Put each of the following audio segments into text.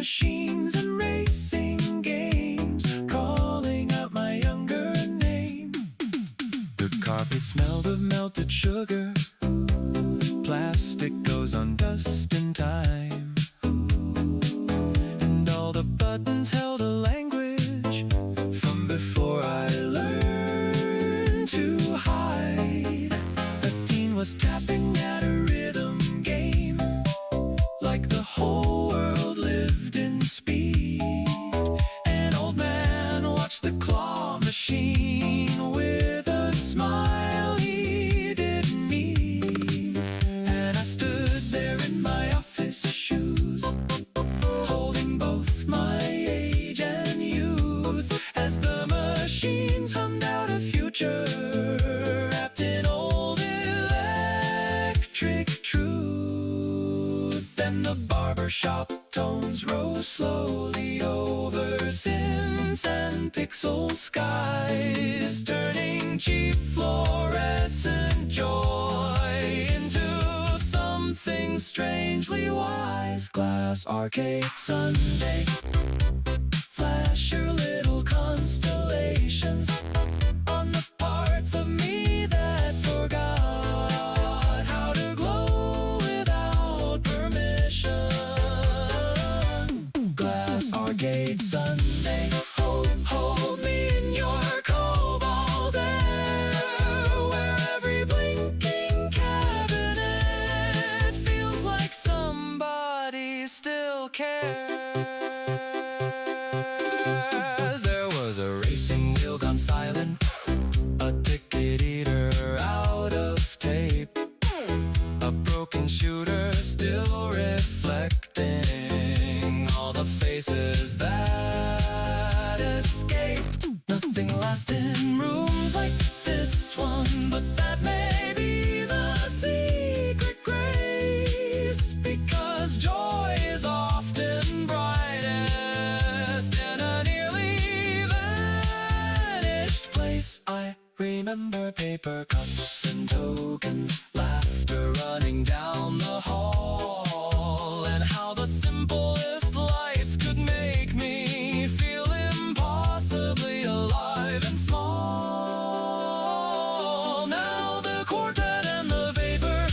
machines and racing games, calling out my younger name. The carpet smelled of melted sugar. Plastic goes on dust in time. And all the buttons held a language from before I learned to hide. A teen was tapping at a rhythm game, like the whole world lived in speed. An old man watched the claw machine with a smile he didn't need. And I stood there in my office shoes, holding both my age and youth, as the machines hummed out a future wrapped in old electric truth. Then the barbershop tones rose slowly over synths and pixel skies, turning cheap fluorescent joy into something strangely wise. Glass arcade Sunday, flash your little constellations on the parts of me that forgot how to glow without permission. Glass arcade Sunday, hold me in your cobalt air, where every blinking cabinet feels like somebody still cares. There was a racing wheel gone silent, a ticket eater out of tape, a broken shooter still reflecting all the faces that escaped. Nothing lasts in rooms like this one, but that may be the secret grace, because joy is often brightest in a nearly vanished place. I remember paper cups and tokens, laughter running down the hall, and how the simplest lights could make me feel impossibly alive and small. Now the quartet and the vapor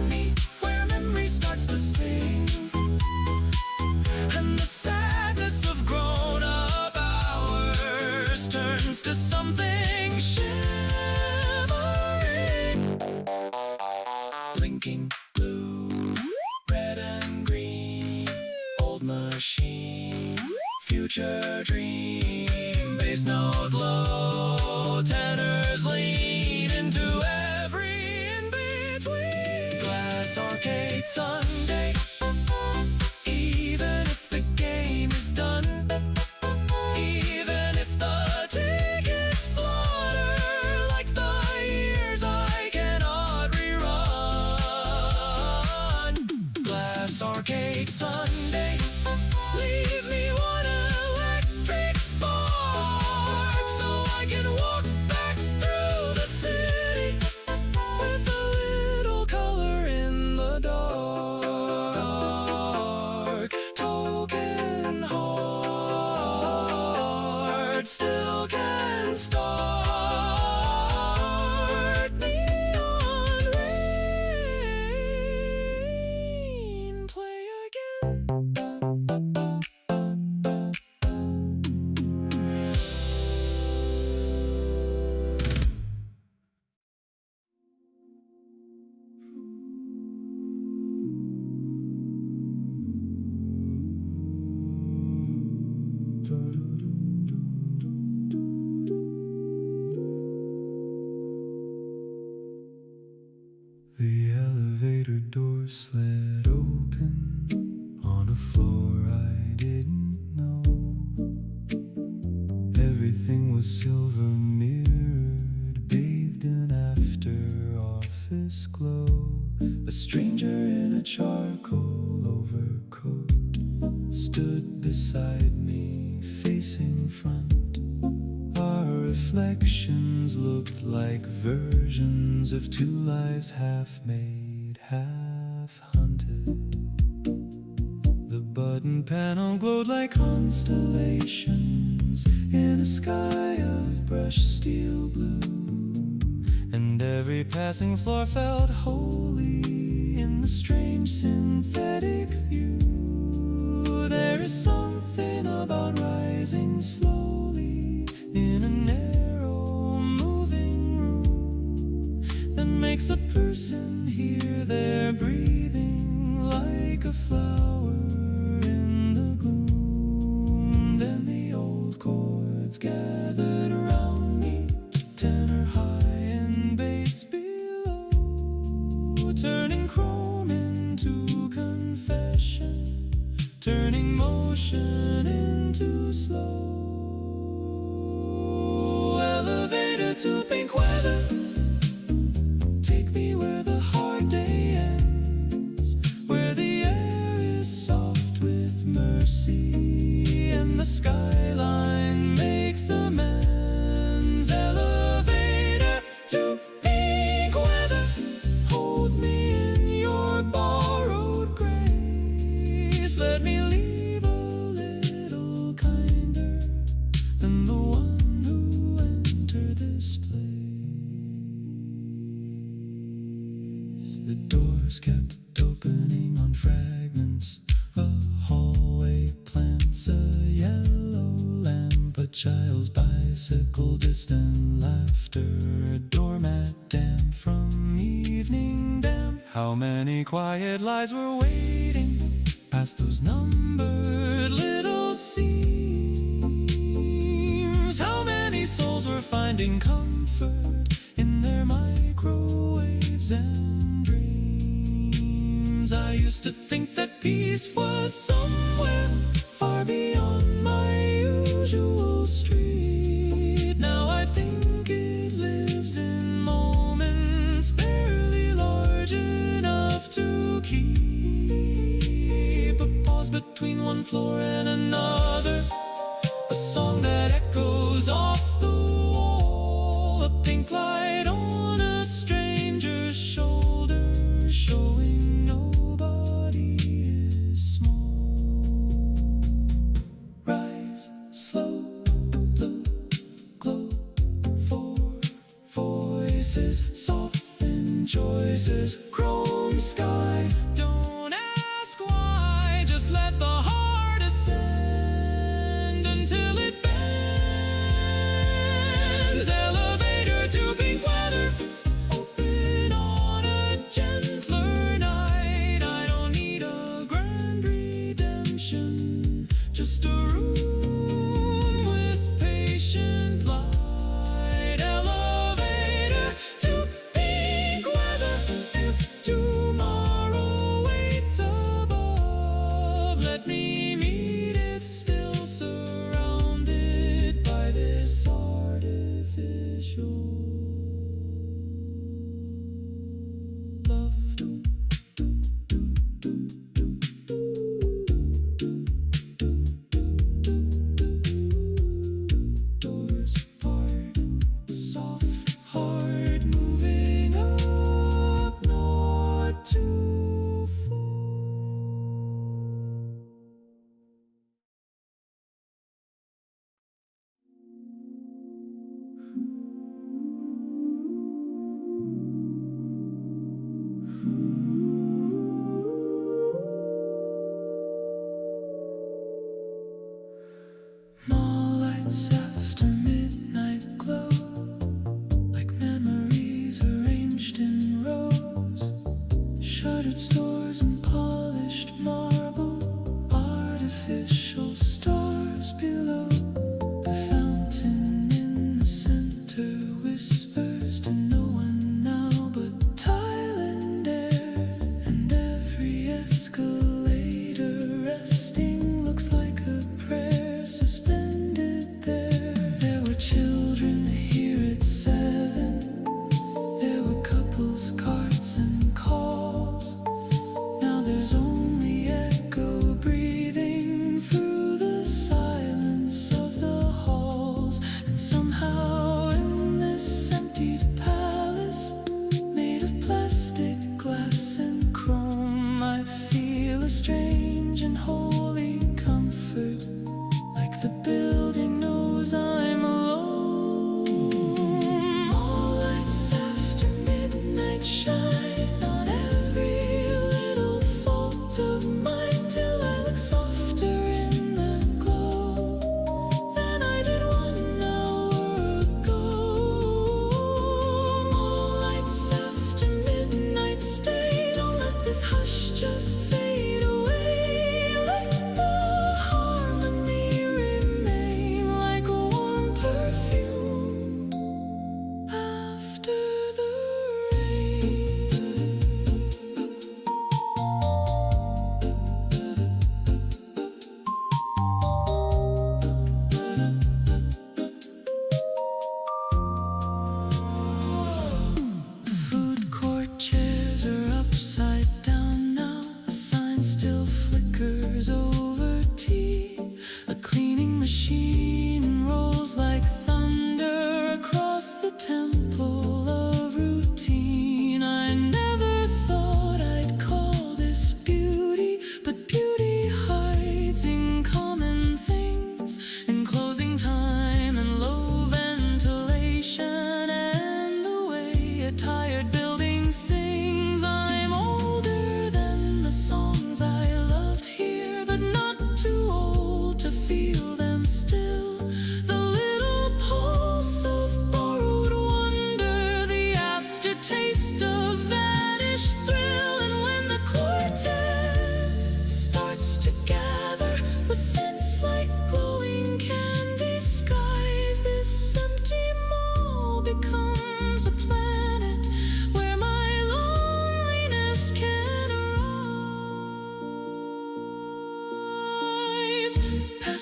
meet where memory starts to sing, and the sadness of grown-up hours turns to something shimmering. Blinking blue, red and green, old machine, future dream, bass note low, tenors lean into every in-between. Glass arcade Sunday, even if the game is done, even if the tickets flutter like the years I cannot rerun. Glass arcade Sunday, leave me one electric spark so I can walk back through the city with a little color in the dark. Token heart still can start. Neon rain, play again. The elevator door slid open on a floor I didn't know. Everything was silver mirrored, bathed in after office glow. A stranger in a charcoal overcoat stood beside me, facing front. Our reflections looked like versions of two lives half made, half hunted. The button panel glowed like constellations in a sky of brushed steel blue, and every passing floor felt holy in the strange synthetic view. There is something about rising slowly in a narrow moving room that makes a person hear their breathing like a flower in the gloom. Then the old chords gathered around me, tenor high and bass below, turning chrome into confession, turning motion into slow. Elevator to pink weather, take me where the hard day ends, where the air is soft with mercy and the skyline makes amends. Elevator to pink weather, hold me in your borrowed grace. Let me leave a little kinder than the one who entered this place. The doors kept opening on fragments. A hallway plants, a yellow lamp, a child's bicycle, distant laughter, a doormat damp from evening damp. How many quiet lies were waiting past those numbered little seams? How many souls were finding comfort in their microwaves and dreams? I used to think that peace was somewhere far beyond my usual street. Now I think it lives in moments barely large enough to keep a pause between one floor and another, a song that echoes off the wall, a pink light on a stranger's shoulder, showing nobody is small. Rise slow, the glow, four voices, soften choices, chrome sky. Don't ask why, just let the heart ascend until it bends. Elevator to pink weather, open on a gentler night. I don't need a grand redemption, just a room with patient light. Elevator to pink weather, if tomorrow waits above, let me meet it still surrounded by this artificial love. Doors part, soft, hard, moving up, not too far. Mall lights after midnight glow, like memories arranged in rows. Shuttered stores and polished marble, artificial stars below. The fountain in the center whispers to no one now but Thailand air, and every escalator resting looks like a prayer suspended there. There were children here at 7, there were couples, carts and calls. Now there's only echoes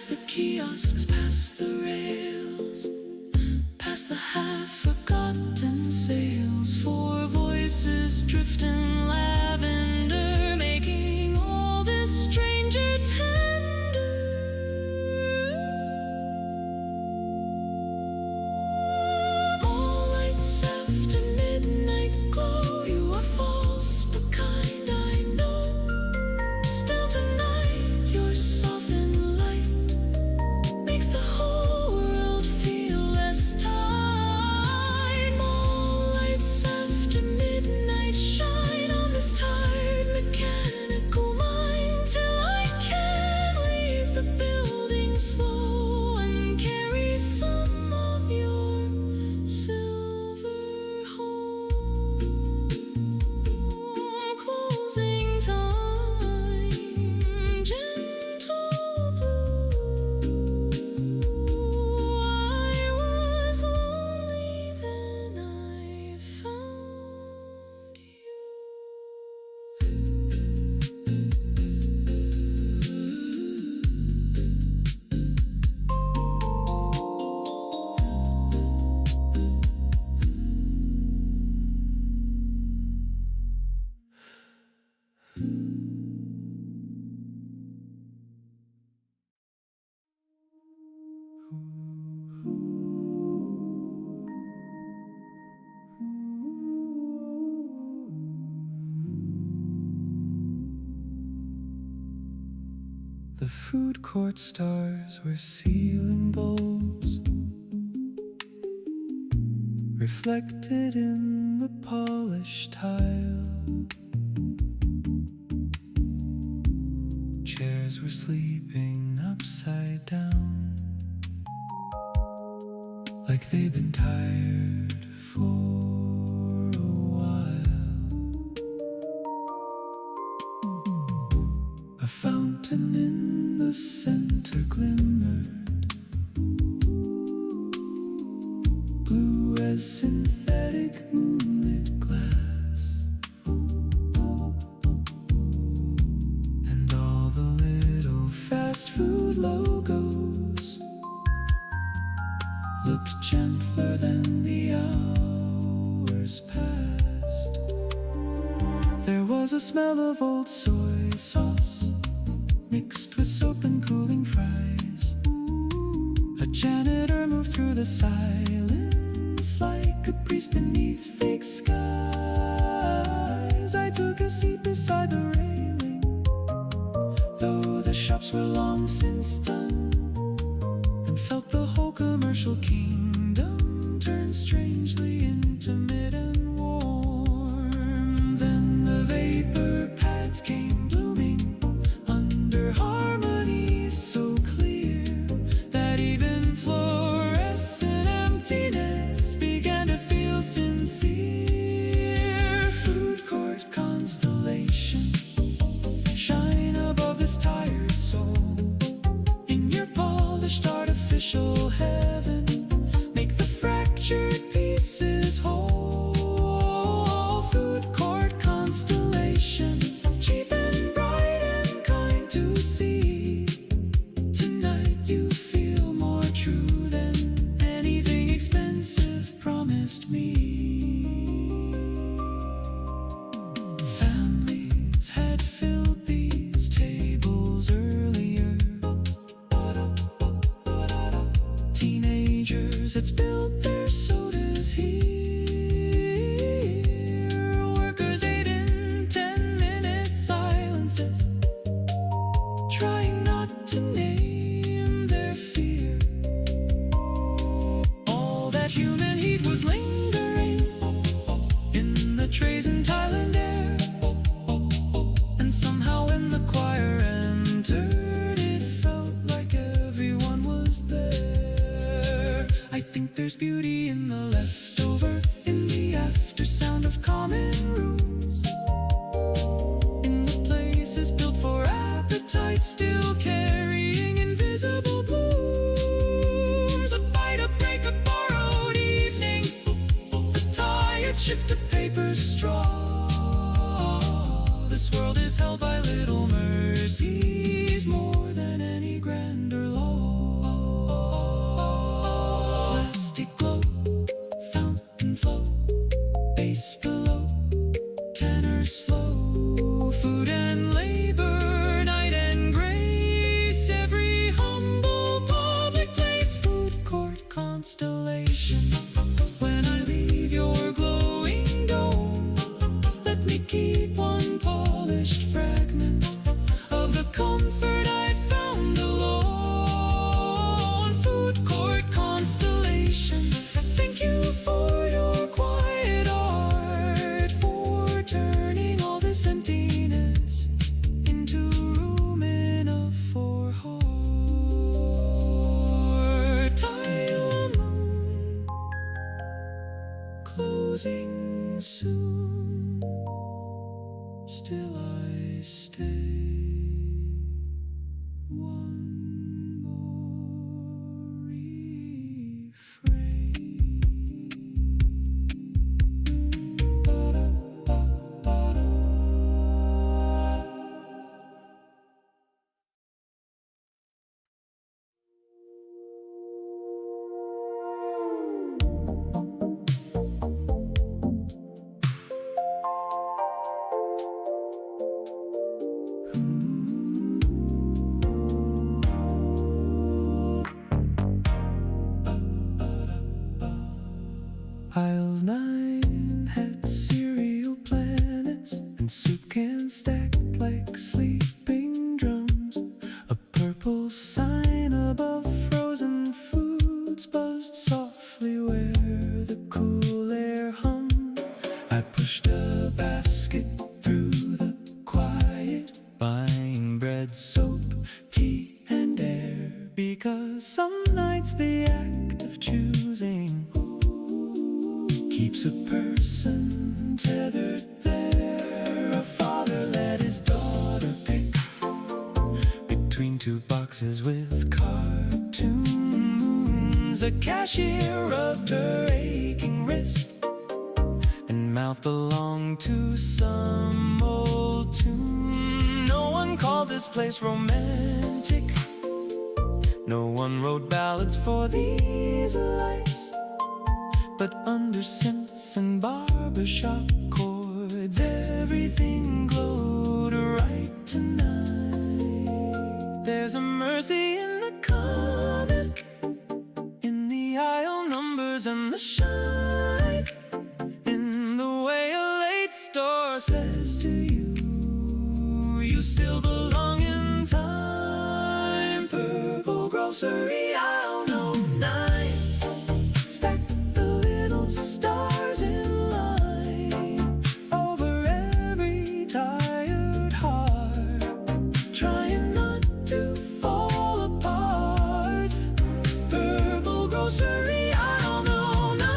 past the kiosks, past the rails, past the half-forgotten sails. Four voices drift in lavender, making all this stranger tender. All lights after midnight glow. You are false but kind, I know. Still tonight, your softened light makes the whole world feel less tight. All lights after midnight shine on this tired mechanical mind, till I can't leave the building slow and carry some of your silver home. Closing time, gentle blue. I was lonely, then I found you. The food court stars were ceiling bulbs, reflected in the polished tile. Chairs were sleeping upside down, like they'd been tired for a while. A fountain in the center glimmered, blue as synthetic moonlit glass. And all the little fast food logos looked gentler than the hours passed. There was a smell of old soy sauce mixed with soap and cooling fries. A janitor moved through the silence like a priest beneath fake skies. I took a seat beside the railing, though the shops were long since done, and felt the whole commercial kingdom turn strangely intimate and warm. Then the vapor pads came blooming under harmonies so clear that even fluorescent emptiness began to feel sincere. Food court constellation, shine above this tired soul. In your polished artificial heaven, make the fractured pieces whole. Food court constellation, cheap and bright and kind to see. Tonight you feel more true than anything expensive promised me. Families had filled these tables earlier. Teenagers had spilled their sodas here. Workers ate in 10-minute silences, trying not to name their fear. All that human heat was lingering in the trays and Thailand air. And somehow when the choir entered, it felt like everyone was there. I think there's beauty in the leftover, in the after sound of common rooms, in the places built for appetite, still carrying invisible blooms. A bite, a break, a borrowed evening, a tired shift, a paper straw. This world is held by little mercies, more than any grander law. are slow. Food and labor, night and grace. Every humble public place, food court constellation. When I leave your glowing dome, let me keep one polished fragment of the comfort I found alone. Food court constellation, thank you for your quiet art, for turning all this emptiness into room enough for heart. Tile moon closing soon, still I stay. One more refrain. Aisles 9 had cereal planets and soup cans stacked like sleeping drums. A purple sign above frozen foods buzzed softly where the cool air hummed. I pushed a basket through the quiet, buying bread, soap, tea, and air. Because some nights the act of choosing keeps a person tethered there. A father let his daughter pick between two boxes with cartoons. A cashier rubbed her aching wrist and mouth belonged to some old tune. No one called this place romantic, no one wrote ballads for these lights. But under synths and barbershop chords, everything glowed right tonight. There's a mercy in the comment, in the aisle numbers and the shine, in the way a late store says to you, you still belong in time. Purple grocery aisle no 9, stacked stars in line over every tired heart, trying not to fall apart. Purple grocery aisle no 9,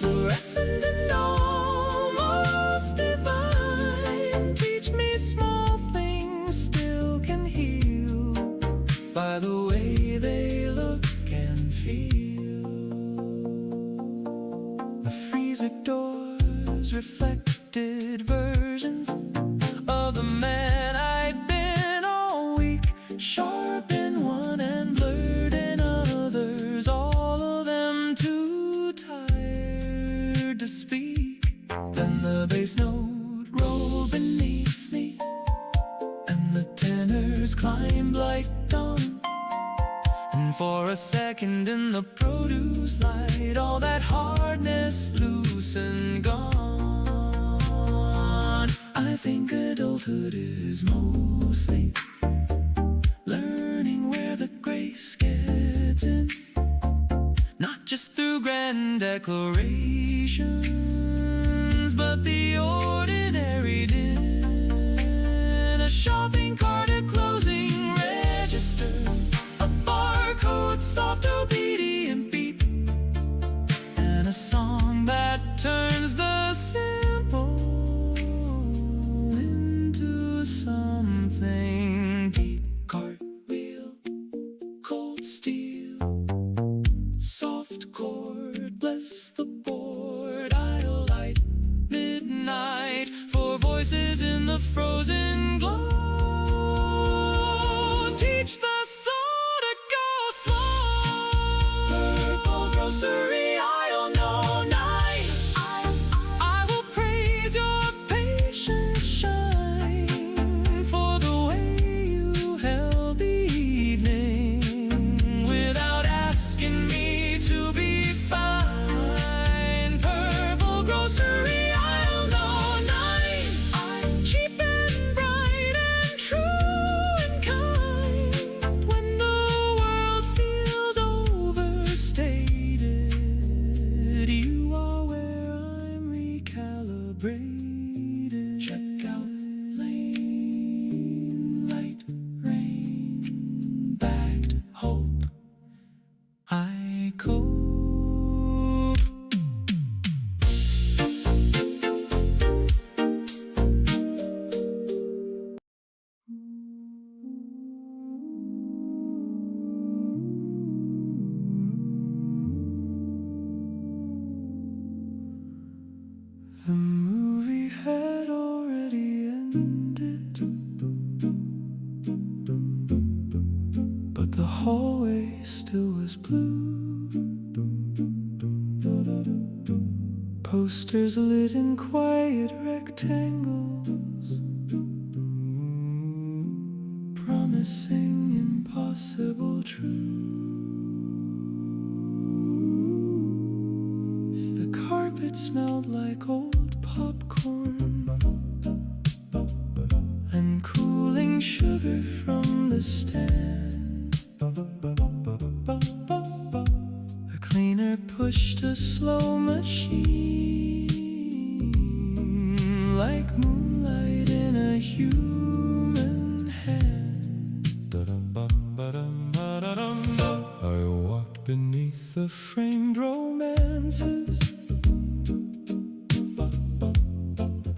fluorescent and almost divine. Teach me small things still can heal by the way they look and feel. Doors reflected versions of the man I'd been all week. Sharp in one and blurred in others, all of them too tired to speak. Then the bass note rolled beneath me, and the tenors climbed like dawn. And for a second in the produce light, all that hardness loose and gone. I think adulthood is mostly learning where the grace gets in, not just through grand declarations, but the ordinary din. A shopping cart, a closing register, a barcode, soft obedient beep, and a song that turns the simple into something deep. Cartwheel, cold steel, soft chord, bless the board. I'll light midnight for voices in the frozen glow. Teach the soul to go slow. Purple grocery aisle no 9. I will praise your patience. hallway still was blue. Posters lit in quiet rectangles, promising impossible truths. The carpet smelled like old popcorn and cooling sugar from the stand. A cleaner pushed a slow machine like moonlight in a human hand. I walked beneath the framed romances,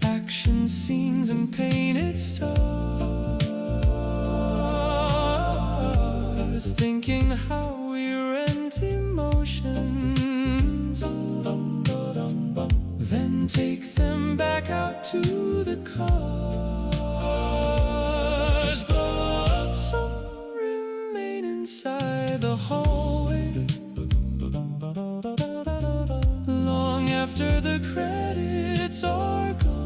action scenes and painted stars, thinking how we rent emotions, then take them back out to the cars. But some remain inside the hallway long after the credits are gone.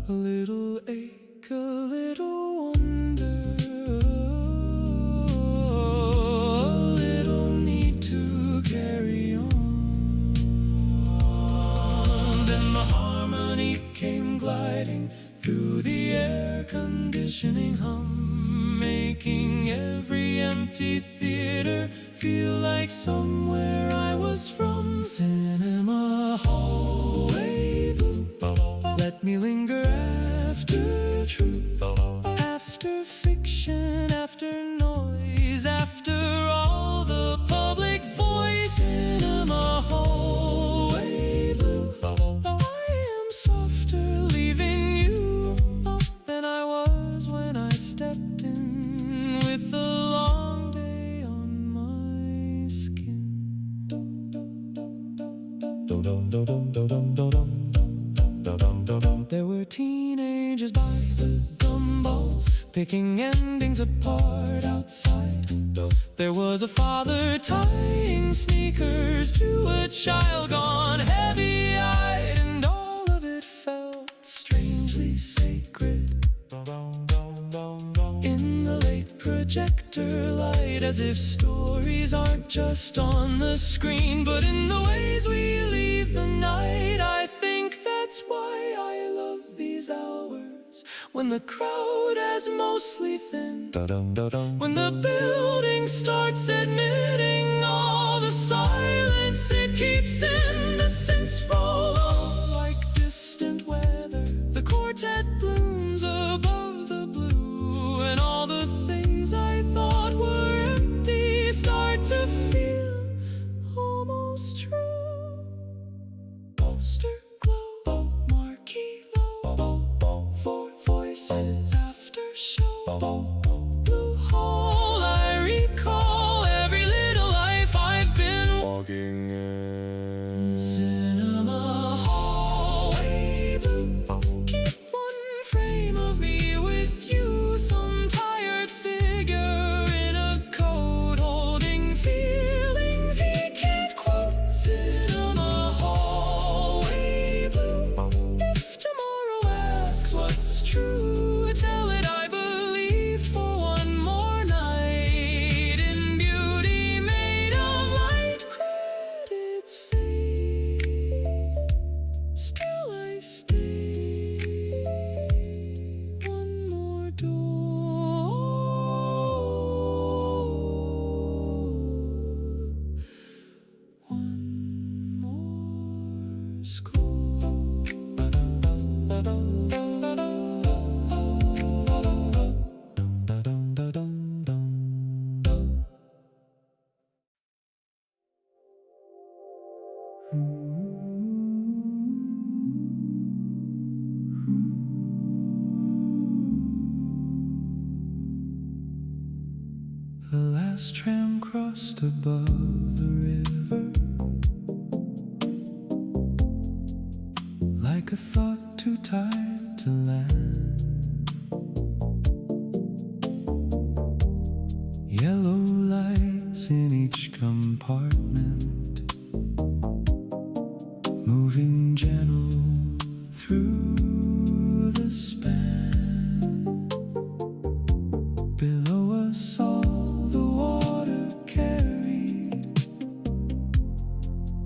A little ache, a little wonder, a little need to carry on. Then the harmony came gliding through the air conditioning hum, making every empty theater feel like somewhere I was from. Cinema hallway blue, let me linger after truth, after fiction, after noise, after all the public voice. Cinema hallway blue, I am softer leaving you than I was when I stepped in with a long day on my skin. There were teenagers by the gumballs, picking endings apart outside. There was a father tying sneakers to a child gone heavy-eyed, and all of it felt strangely sacred in the late projector light, as if stories aren't just on the screen but in the ways we leave the night. I think that's why I love these hours, when the crowd has mostly thinned, when the building starts admitting all the silence it keeps in. The synths roll on like distant weather, the quartet blooms above the blue, and all the things I thought were empty start to feel almost true. Poster glow, marquee low, four voices after show, blue hole. I recall every little life I've been walking in. Cinema hallway blue, keep one frame of me with you, some tired figure in a coat holding feelings he can't quote. Cinema hallway blue, if tomorrow asks what's true, tell it I believed for one more night in beauty made of light. Credits fade, still I stay. One more door, one more school. The last tram crossed above the river, like a thought too tired to land. Yellow lights in each compartment, moving gentle through the span. Below us all the water carried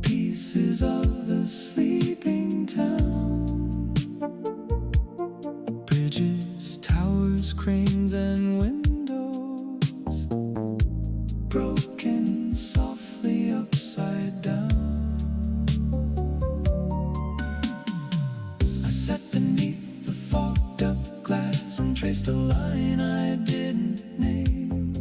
pieces of the sleeping town. Bridges, towers, cranes and windows broken softly upside down. I sat beneath the fogged up glass and traced a line I didn't name,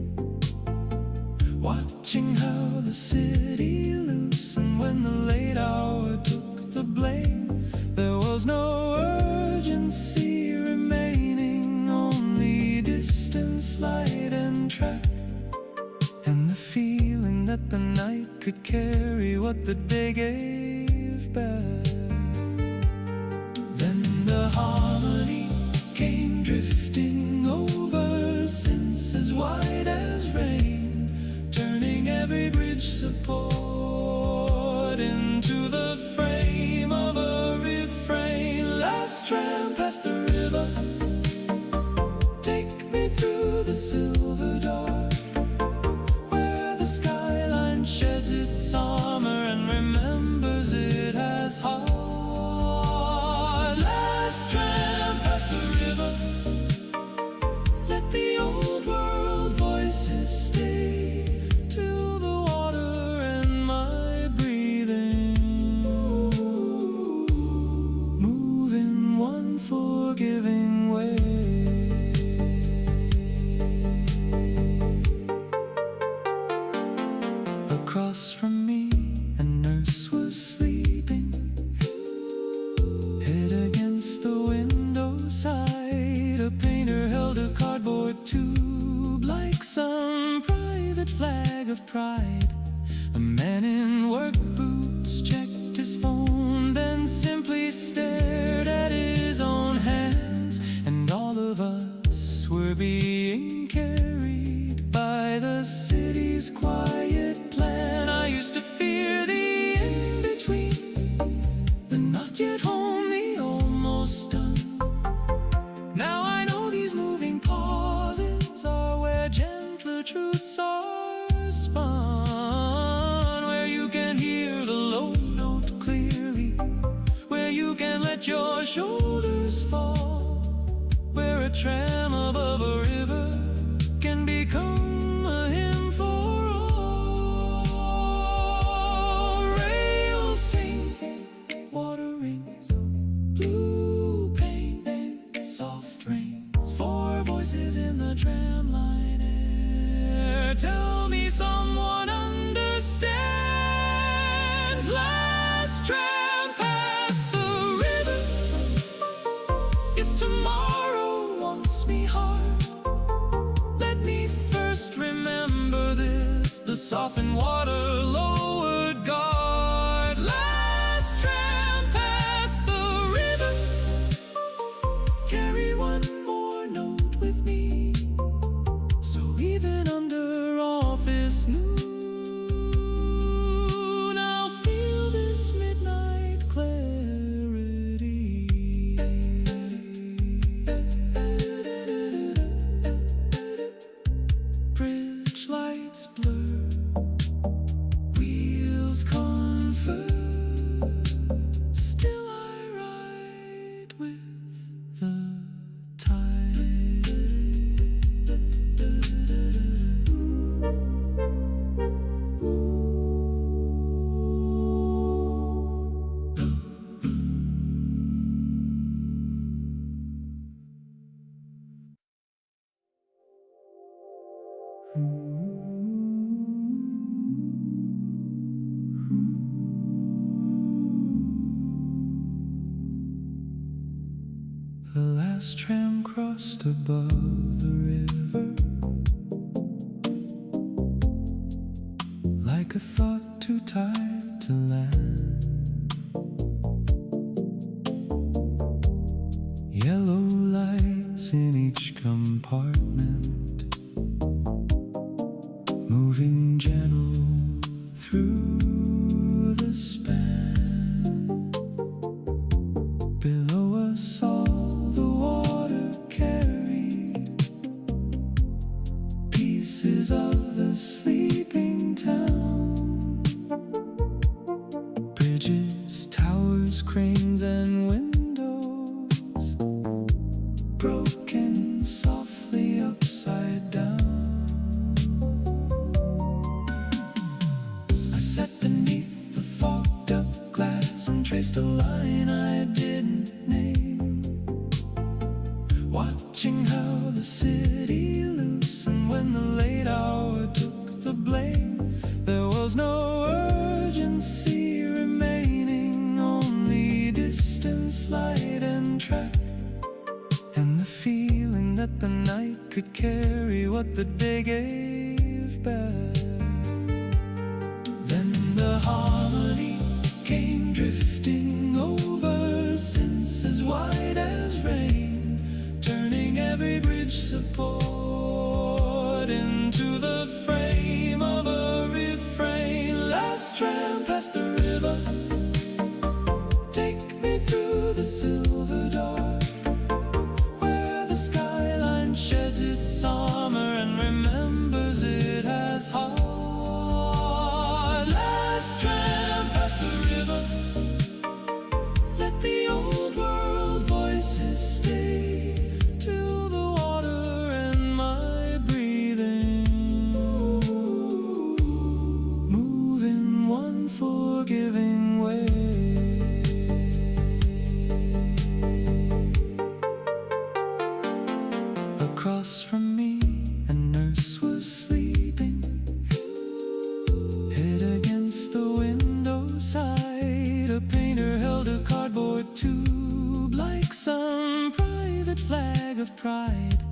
watching how the city loosened when the late hour took the blame. There was no urgency remaining, only distance, light and track, and the feeling that the night could carry what the day gave back. Then the harmony came drifting over, senses wide as rain, turning every bridge support into the frame of a refrain. Last tram past the river, take me through the silver dark, where the skyline sheds its armor and remembers it as heart. Last tram past the river, let the old world voices stay till the water and my breathing move in one forgiving way. Across from me, a nurse was sleeping, head against the window side. A painter held a cardboard tube like some private flag of pride. A man in work boots checked his phone, then simply stared at his own hands. And all of us were being carried by the city's quiet plan. I used to fear the in-between, the not yet home, the almost done. Now I know these moving pauses are where gentler truths are spun, where you can hear the low note clearly, where you can let your shoulders fall, where a tram above a river can become a hymn for all. Rails sing, water rings, blue paints, soft rains, four voices in the tramline air. Tell me someone understands. Last tram past the river, if tomorrow wants me hard, let me first remember this, the softened water lowered guard. Last tram past the river, carry one more note with me, so even under office noon, I'll feel this midnight clarity. Bridge lights blur, wheels converge, still I ride with the tide. The last tram crossed above the river, like a thought too tired to land. Yellow lights in each compartment, Below us all the water carried pieces of the sleeping town. Bridges, towers, cranes and windows broken softly upside down. I sat beneath the fogged up glass and traced a line I didn't name, watching how the city loosened when the late hour took the blame. There was no urgency remaining, only distance, light and track, and the feeling that the night could carry what the day gave back. Then the harmony came drifting over, senses wide as rain, turning every bridge support into the frame of a refrain. Last tram past the river, take me through the silver dark, where the skyline sheds its summer and remembers it as heart. Last tram past the river, let the old world voices stay till the water and my breathing move in one forgiving way. Across from me, a nurse was sleeping, head against the window side. A painter held a cardboard tube like some private flag of pride.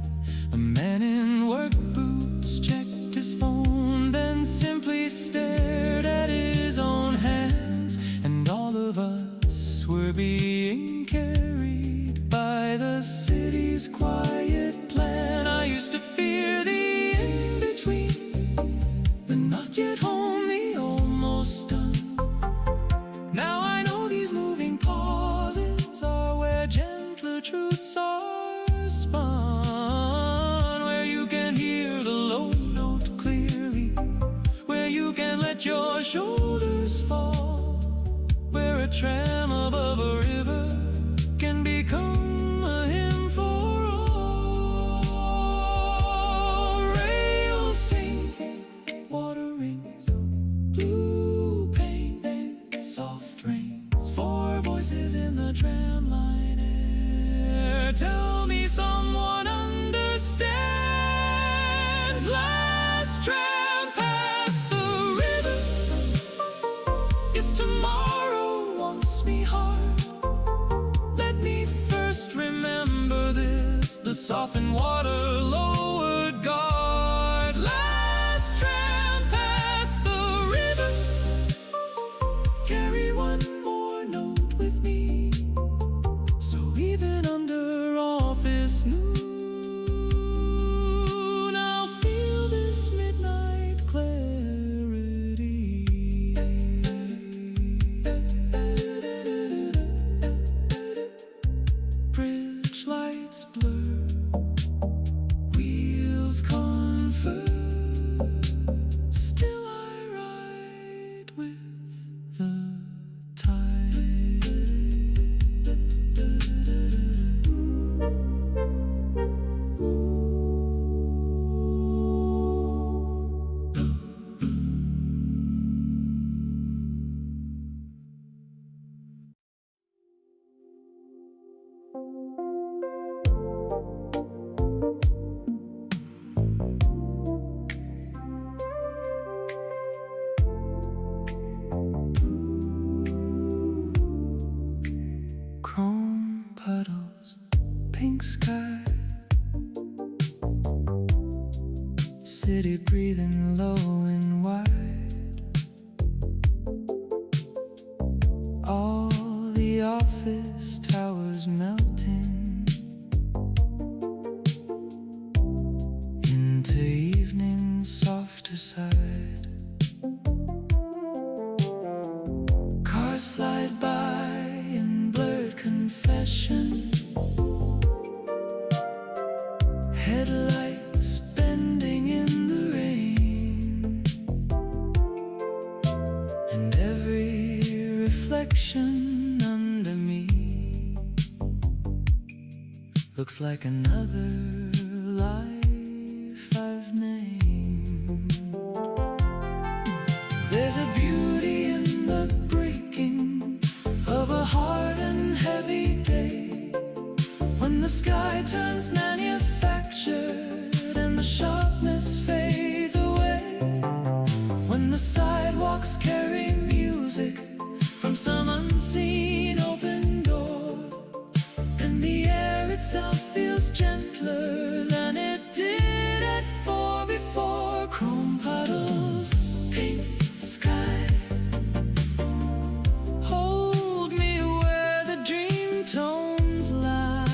A man in work boots checked his phone, then simply stared at his own hands. And all of us were being carried by the city's quiet plan. I used to fear the in-between, the not yet home, the almost done. Now I know these moving pauses are where gentler truths are spun, where you can hear the low note clearly, where you can let your shoulders fall, where a tram above a river can become a hymn for all. Rails sing, water rings, blue paints, soft rains, four voices in the tramline air. Tell me someone understands. Last tram past the river, if tomorrow wants me hard, let me first remember this, the softened water lowered guard. Last tram past the river, carry one more note with me, so even under office noon, I'll feel this midnight clarity. Bridge lights blur, wheels converge, still I ride with the tide. Chrome puddles, pink sky, city breathing low and wide. All the office towers melting into evening's softer side. Cars slide by in blurred confession, looks like another life I've named. There's a beauty in the breaking of a hard and heavy day, when the sky turns manufactured and the sharpness fades away, when the sidewalks carry music from some unseen open door, and the air itself feels gentler than it did at 4 before. Chrome puddles, pink sky, hold me where the dream tones lie,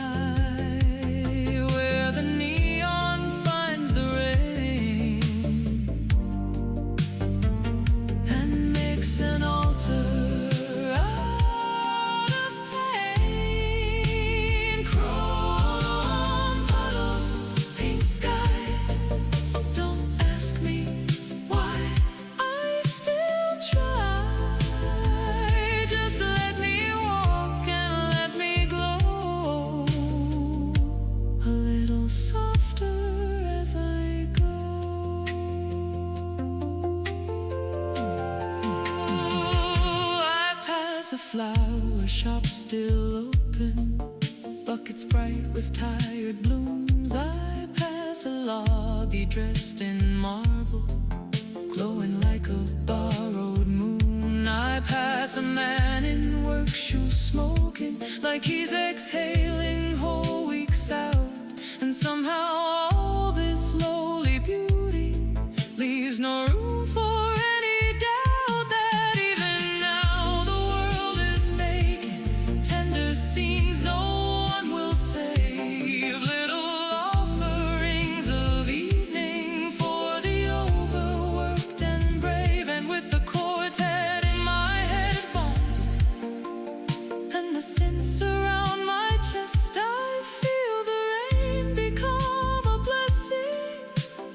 where the neon finds the rain and makes an altar out of pain. Chrome puddles, pink sky, don't ask me why, I still try. Just let me walk and let me glow a little softer as I go. I pass a flower shop still open, buckets bright with tired blooms. I pass a lobby dressed in marble, glowing like a borrowed moon. I pass a man in work shoes smoking like he's exhaling whole weeks out, and somehow all this lowly beauty leaves no room for any doubt that even now the world is making tender scenes no one will save, little offerings of evening for the overworked and brave. And with the quartet in my headphones and the synths around my chest, I feel the rain become a blessing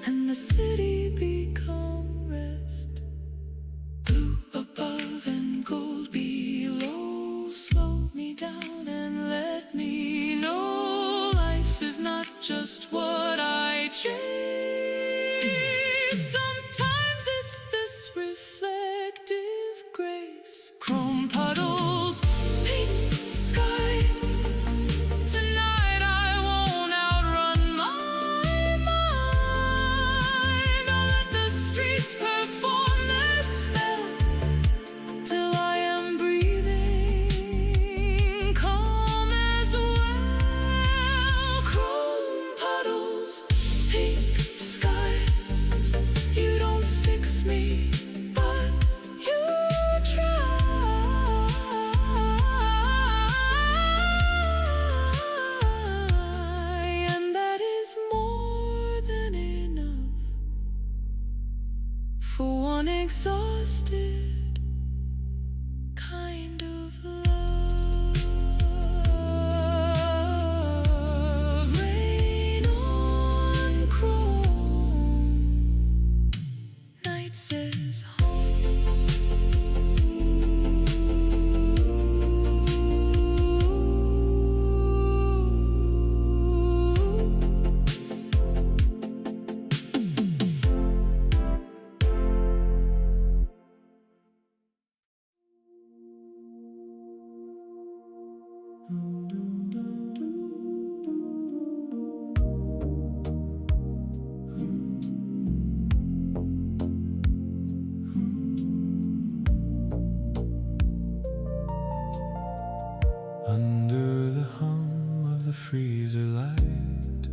and the city become rest. Blue above and gold below, slow me down and let me know life is not just what I chase. Sometimes it's this reflective grace. Chrome puddles, pink sky, tonight I won't outrun my mind. I'll let the streets perform their spell till I am breathing calm as well. Chrome puddles, pink sky, you don't fix me, but you try. And that is more than enough for one exhausted kind of love. Rain on chrome, night says under the hum of the freezer light,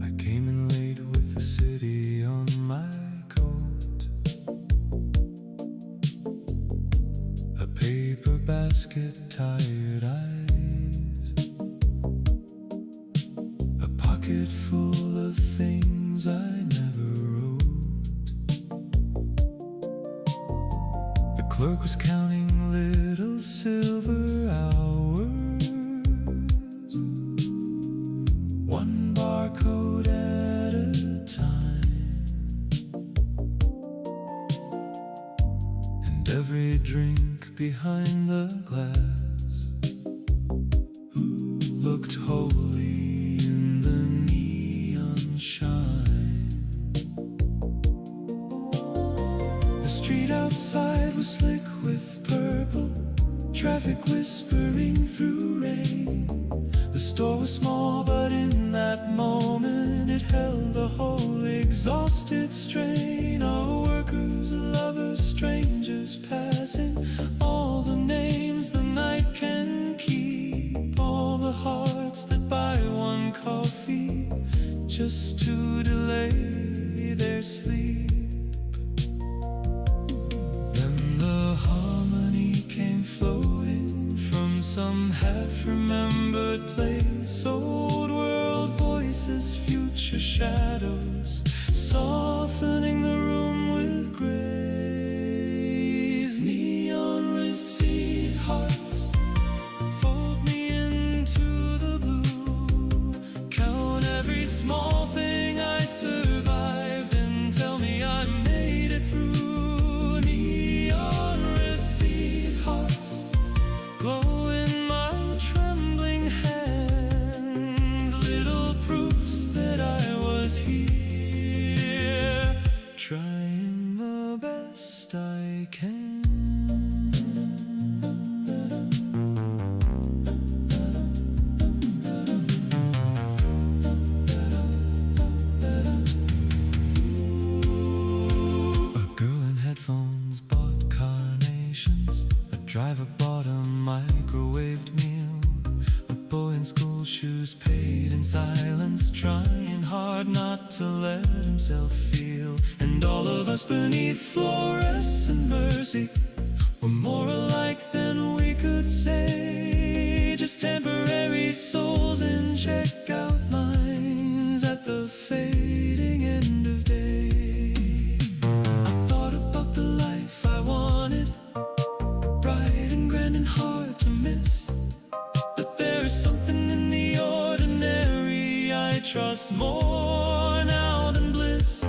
I came in late with the city on my coat, a paper basket, tired eyes, a pocket full of things I never wrote. The clerk was counting little silver hours, one barcode at a time, and every drink behind the glass traffic whispering through rain. The store was small, but in that moment it held the whole exhausted strain. Our workers, lovers, strangers passing, all the names the night can keep, all the hearts that buy one coffee just to delay their sleep. Then the harmony came floating from some half-remembered place. Old world voices, future shadows, softening the room with grace. Neon receipt hearts fold me into the blue. Count every small thing I survived and tell me I made it through. Neon receipt hearts glow in my trembling hands, little proofs that I was here, trying the best I can. A girl in headphones bought carnations. A driver bought a microwaved meal. A boy in school shoes paid in silence, trying hard not to let himself feel. And all of us beneath fluorescent mercy were more alike than we could say. Just temporary souls in checkout lines at the fading end of day. I thought about the life I wanted, bright and grand and hard to miss. But there is something in the ordinary I trust more now than bliss. A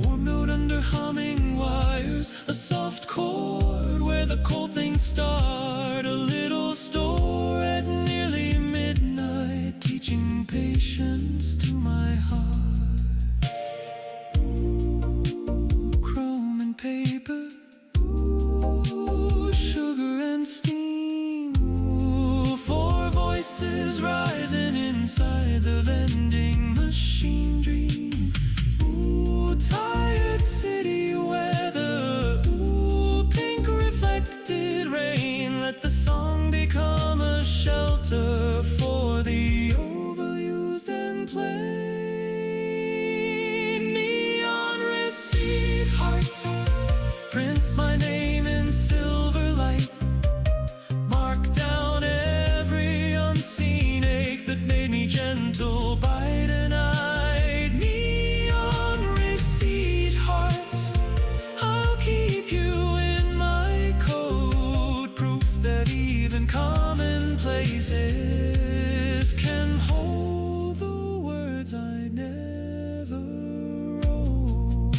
warm note under humming wires, a soft chord where the cold things start. A little store at nearly midnight, teaching patience to my heart. Ooh, chrome and paper, ooh, sugar and steam. Ooh, four voices rising inside the vending machine dream. Ooh, tired city weather, ooh, pink reflected rain. Let the song become a shelter for the overused and plain. Neon receipt hearts print my name in silver light, mark down every unseen ache that made me gentle by tonight. Neon receipt hearts, I'll keep you in my code, proof that even commonplaces can hold the words I never wrote.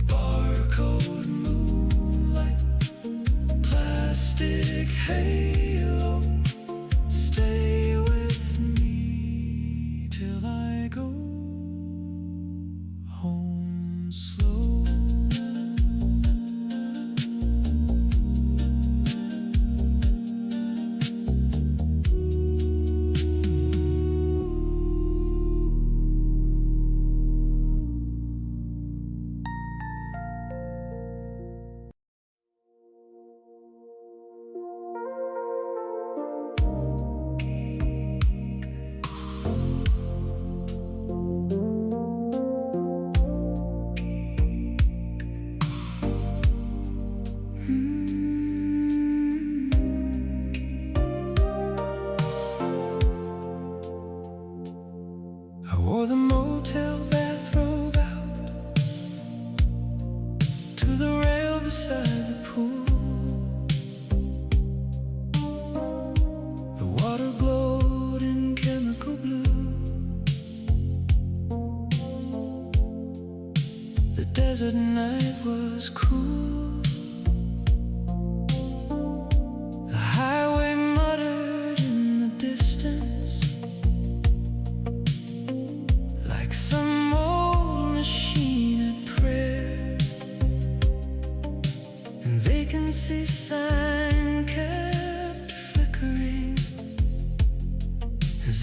Barcode moonlight, plastic halo, stay with me till I go home slow.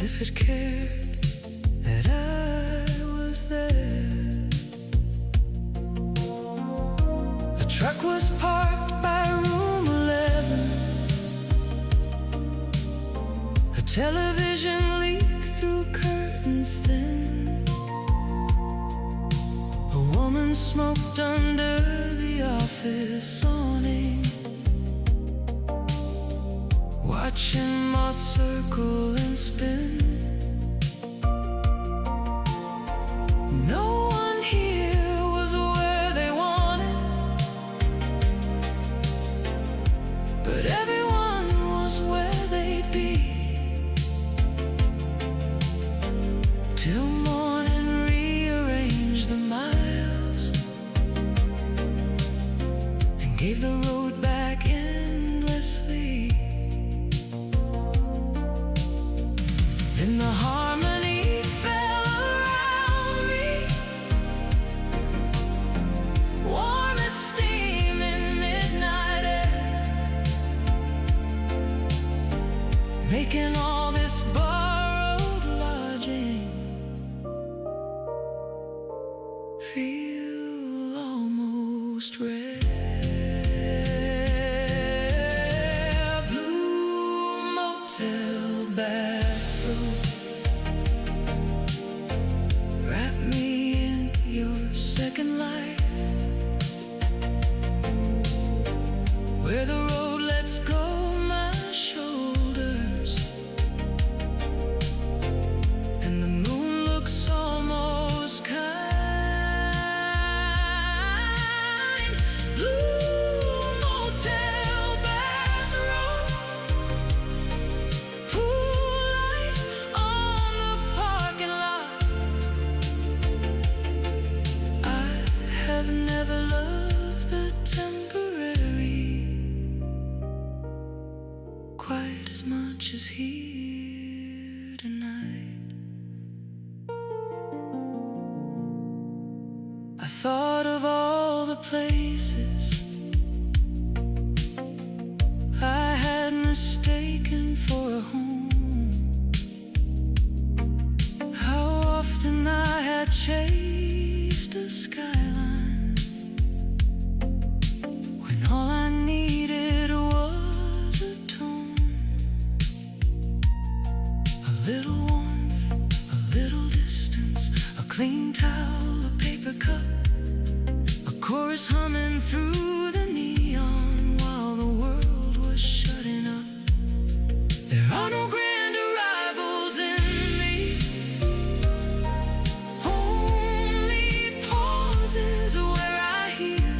if it cared that I was there. The truck was parked by room 11. A television leaked through curtains thin. A woman smoked under the office awning, watching moths circle and spin. No one here was where they wanted, but everyone was where they'd be. Till morning rearranged the miles and gave the road back endlessly. Then the harmony fell around me, warm as steam in midnight air, making all this borrowed lodging feel almost rare. Blue motel bathroom, wrap me in your second life, where the road lets go my shoulders and the moon looks almost kind. Blue motel bathroom, pool light on the parking lot. I have never loved the temporary quite as much as here tonight. I thought of all the places I had mistaken for a home, how often I had chased a skyline when all I needed was a tone, a little warmth, a little distance, a clean towel, a paper cup, a chorus humming through the neon while the world was shutting up. There are no grand arrivals in me, only pauses where I hear.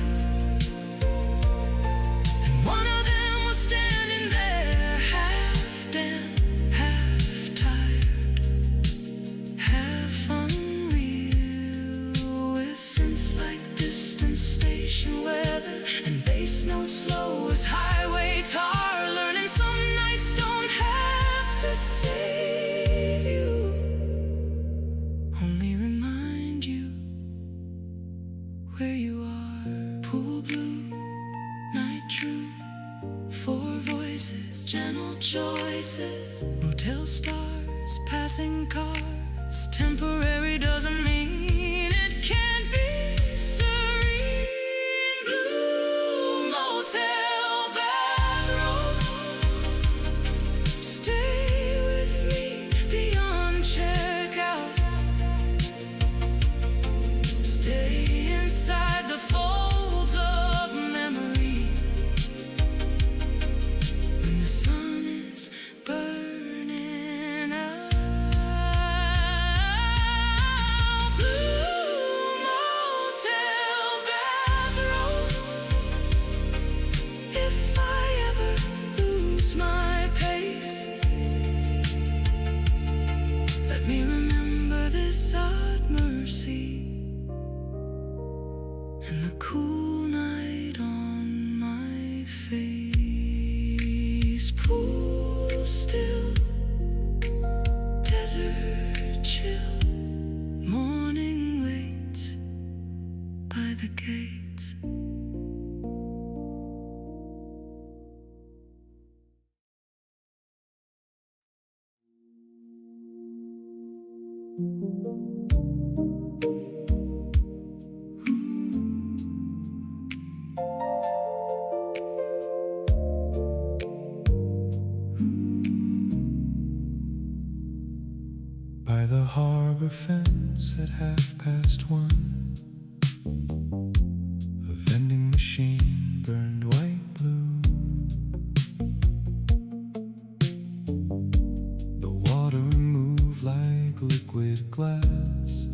And one of them was standing there, half damp, half tired, half unreal, with scents like distant station weather and bass notes low as highway tar, learning some nights don't have to save you, only remind you where you are. Pool blue, night true, four voices, gentle choices, motel stars, passing cars. Temporary doesn't mean it can't be serene. Blue motel bathroom, stay with me beyond checkout, stay inside the folds of memory when the sun is burning out. Blue By the harbor fence at 1:30, a vending machine burned white blue. The water moved like liquid glass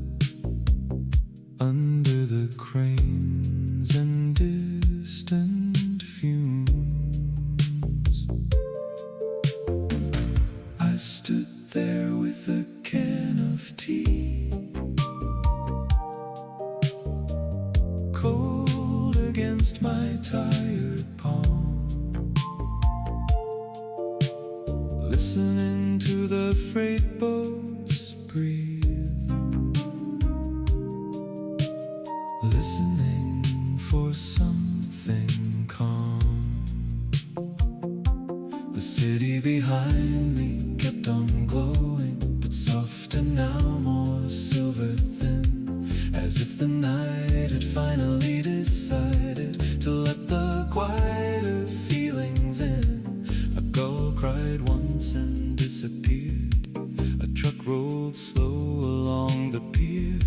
under the cranes and distant fumes. I stood there with a can of tea, cold against my tired palm, listening to the freight boats breathe, listening for something calm. The city behind me kept on glowing, but softer now, more silver thin, as if the night had finally decided to let the quieter feelings in. A gull cried once and disappeared. A truck rolled slow along the pier,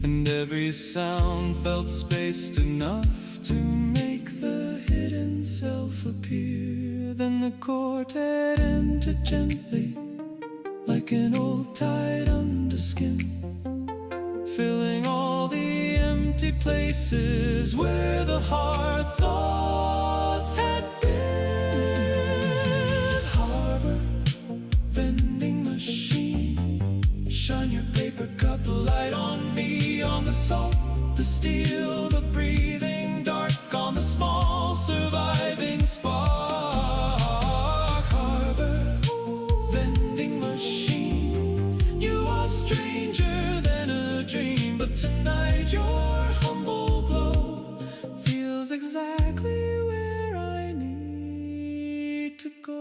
and every sound felt spaced enough to make the hidden self appear. Then the quartet entered gently, like an old tide under skin, filling all the empty places where the hard thoughts had been. Harbor, vending machine, shine your paper cup light on me, on the salt, the steel, the breathing dark, on the small surviving spark. Harbor, vending machine, you are stranger than a dream, but tonight your humble glow feels exactly where I need to go.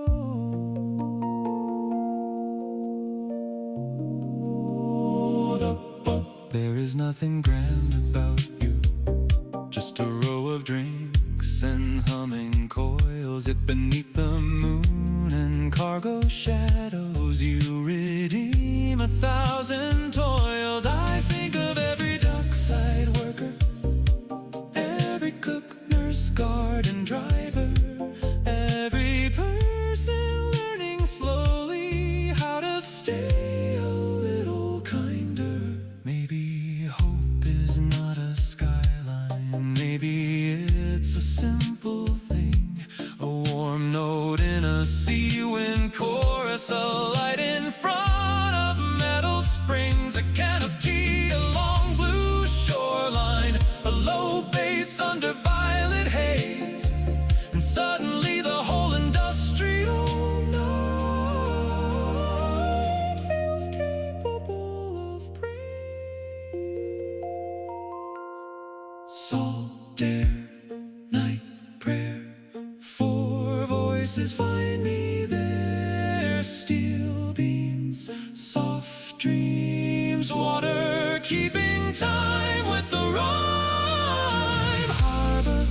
There is nothing grand about you, just a row of drinks and humming coils, yet beneath the moon and cargo shadows you redeem 1,000 toils. I think of every dockside worker, every cook, nurse, guard and driver, every person learning slowly how to stay a little kinder. Maybe hope is not a skyline, maybe it's a simple thing, a warm note in a sea wind chorus, a light in front of metal springs, a can of tea along blue shoreline, a low bass under violet haze, and suddenly the whole industrial night feels capable of praise. Salt air, night prayer, four voices find me there, steel beams, soft dreams, water keeping time with the rhyme. Harbor,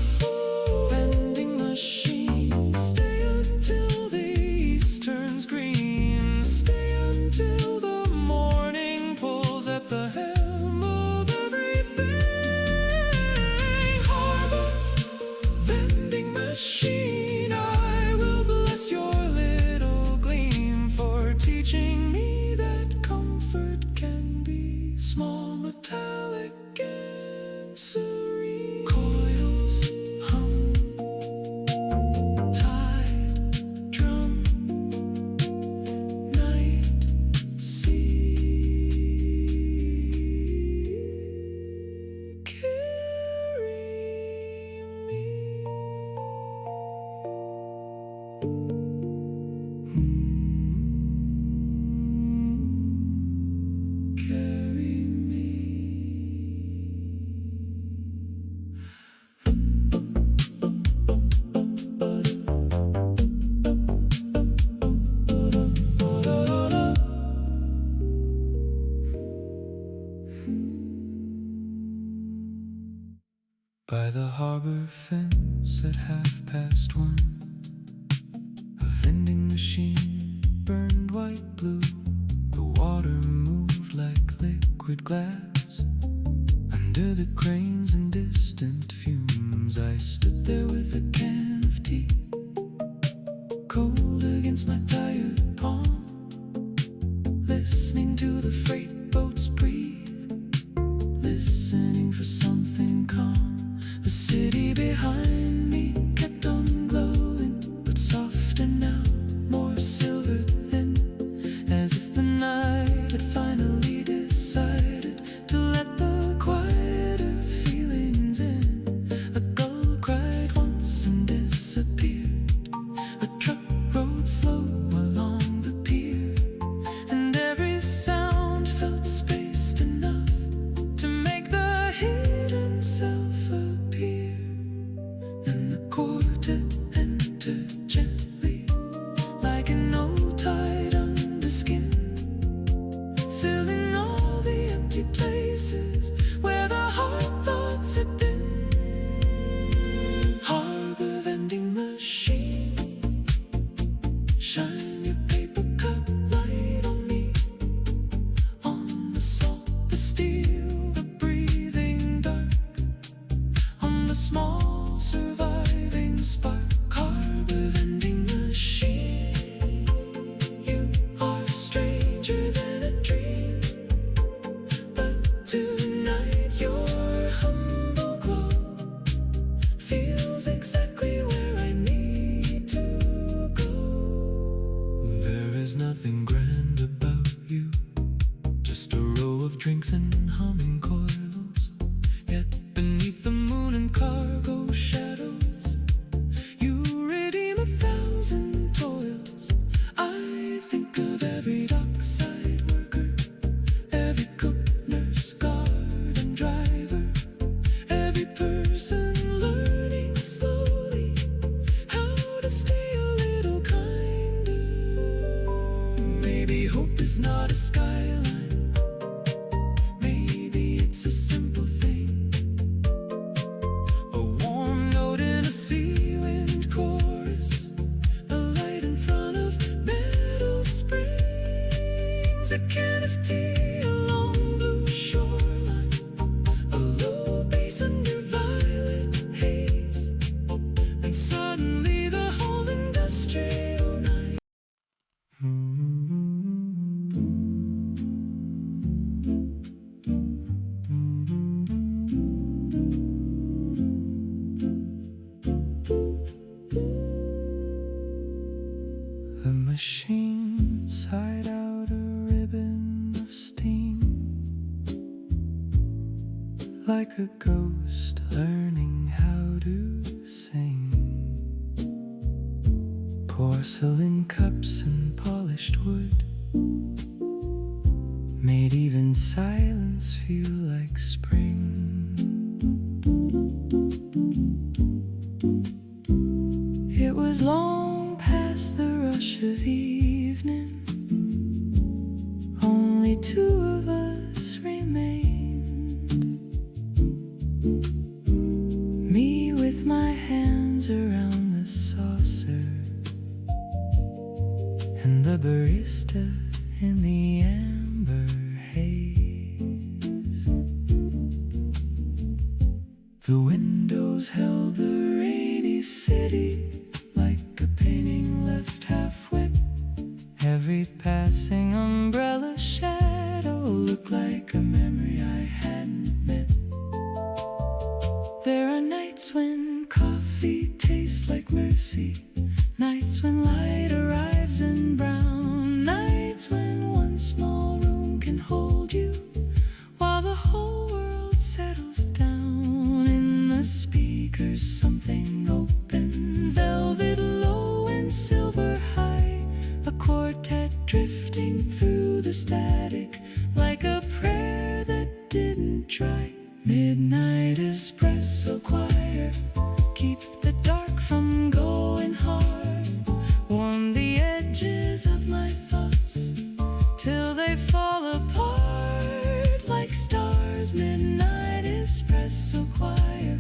vending machine, stay until the east turns green, stay until the morning pulls at the hem of everything. Harbor, vending machine, I will bless your little gleam for teaching me that comfort By the harbor fence at 1:30, a vending machine burned white blue. The water moved like liquid glass under the cranes and distant fumes. I stood there with a can of tea, cold against my tired palm, listening to the freight boats breathe, listening for something calm. The city behind me kept on glowing, but softer now, more silver thin, as if the night had finally decided to let the quieter feelings in. A gull cried once and disappeared. A truck rode slow along the pier, and every sound felt spaced enough to make the hidden self appear. Then the quartet entered gently, like an old tide under skin, filling all the empty places where the hard thoughts had been. Harbor vending machine, shine your paper cup light on me, on the salt, the steel, the breathing dark, on the small surviving spark. Harbor vending machine, you are stranger than a dream, but tonight your humble glow feels exactly where I need to go. There is nothing grand about you, just a row of drinks and humming coils. Yet beneath the moon and cargo shadows, you redeem 1,000 toils. I think of every dockside worker, every cook, nurse, guard and driver, every person learning slowly how to stay a little kinder. Maybe hope is not a skyline, maybe it's a simple thing, a warm note in a sea wind chorus, a light in front of metal springs, a can of tea along blue shoreline, a low bass under violet haze, and suddenly the whole industrial night. The machine sighed out a ribbon of steam, like a ghost learning how to sing. Porcelain cups and polished wood made even silence feel like spring. It was long past the rush of evening, only two of us remained. Me with my hands around the saucer, and the barista in the amber haze. The windows held the rainy city like a painting left half wet. Every passing umbrella shadow looked like a memory I hadn't met. There are nights when coffee tastes like mercy, nights when light arrives in brown, nights when one small room can hold you while the whole world settles down. In the speakers something open, velvet low and silver high, a quartet drifting through the static like a prayer that didn't dry. Midnight espresso choir, keep the dark from going hard, warm the edges of my thoughts till they fall apart like stars. Midnight espresso choir,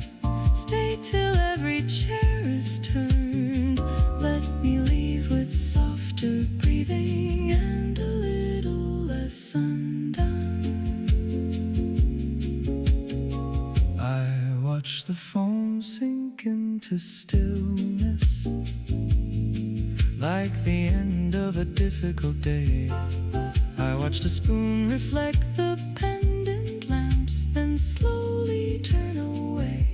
Stay till every chair is turned. Let me leave with softer breathing and a little less undone. I watch the foam sink into stillness, like the end of a difficult day. I watch the spoon reflect the pendant lamps, then slowly turn away.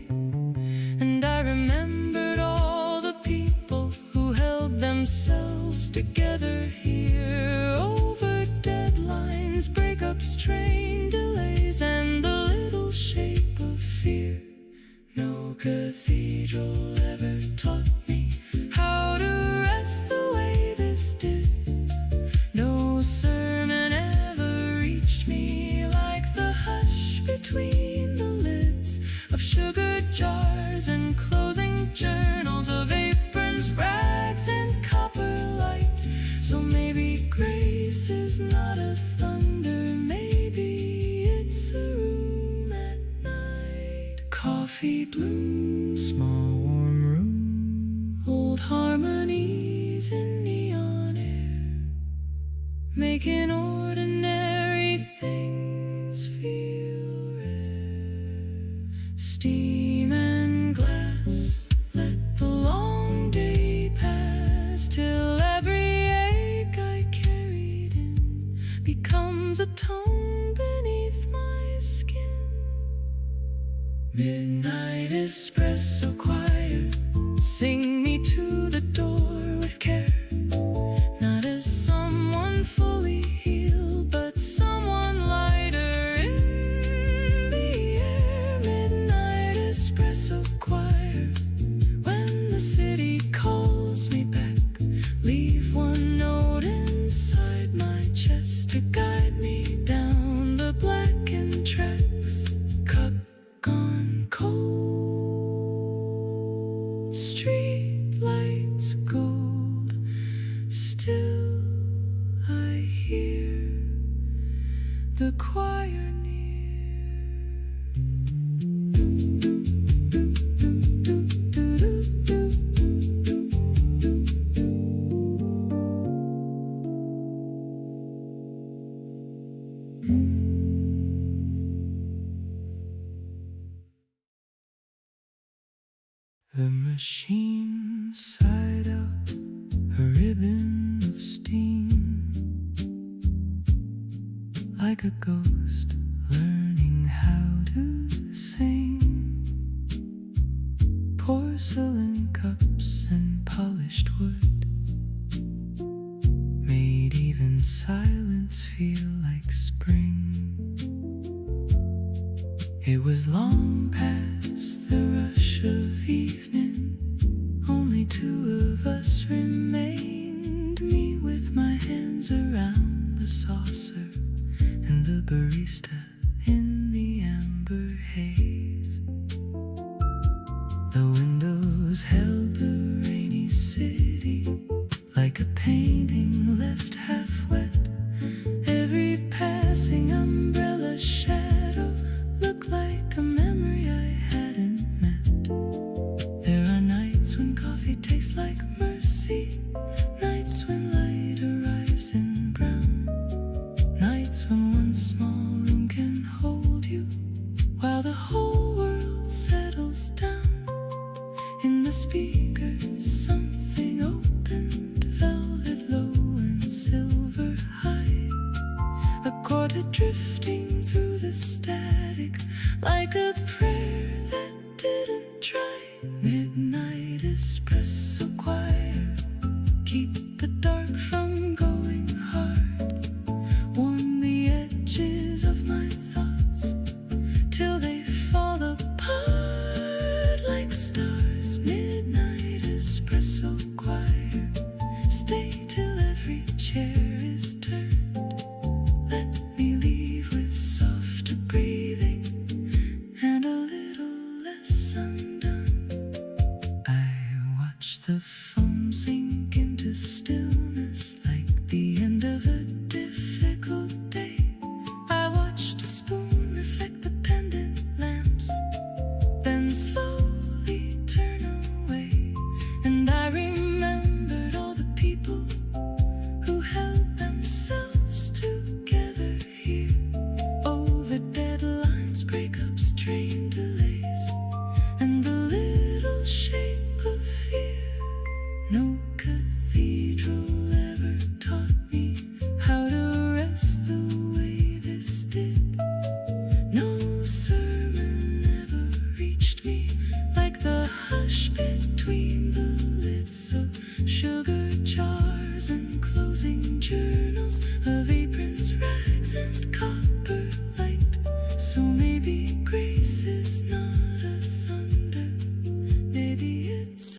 And I remembered all the people who held themselves together here, over deadlines, breakups, train delays, and the little shape of fear. No cathedral ever taught me how to rest the way this did. No sermon ever reached me like the hush between the lids of sugar jars and closing journals, of aprons, rags, and copper light. So maybe grace is not a thunder, maybe it's a room at night. Coffee bloom, small warm room, old harmonies in neon air, making ordinary things feel rare. Steam and glass, let the long day pass, till every ache I carried in becomes a tone beneath my skin. Midnight espresso choir, sing me to the door with care, not as someone fully healed, but someone lighter in the air. Midnight espresso choir, when the city calls me back, leave one note inside my chest to guide me down the blackened tracks. Cup gone cold, street lights gold, still I hear the choir The machine sighed out a ribbon of steam, like a ghost learning how to sing. Porcelain cups and polished wood made even silence feel like spring. It was long past the rush of evening, only two of us remained, me with my hands around the saucer and the barista in the amber haze. The windows held the rainy city like a painting left half wet. Every passing umbrella shadow looked like a memory I hadn't met. There are nights when coffee tastes like mercy, nights when light arrives in brown, nights when one small room can hold you while the whole world settles down. In the speakers something opened, velvet low and silver high, a quartet drifting through the static like a prayer that didn't try. Midnight espresso choir, keep the dark from going hard, warm the edges of my thoughts till they fall apart like stars. Midnight espresso choir, stay till every chair is turned. Let me leave with softer breathing and a closing journals of aprons, rags, and copper light. So maybe great.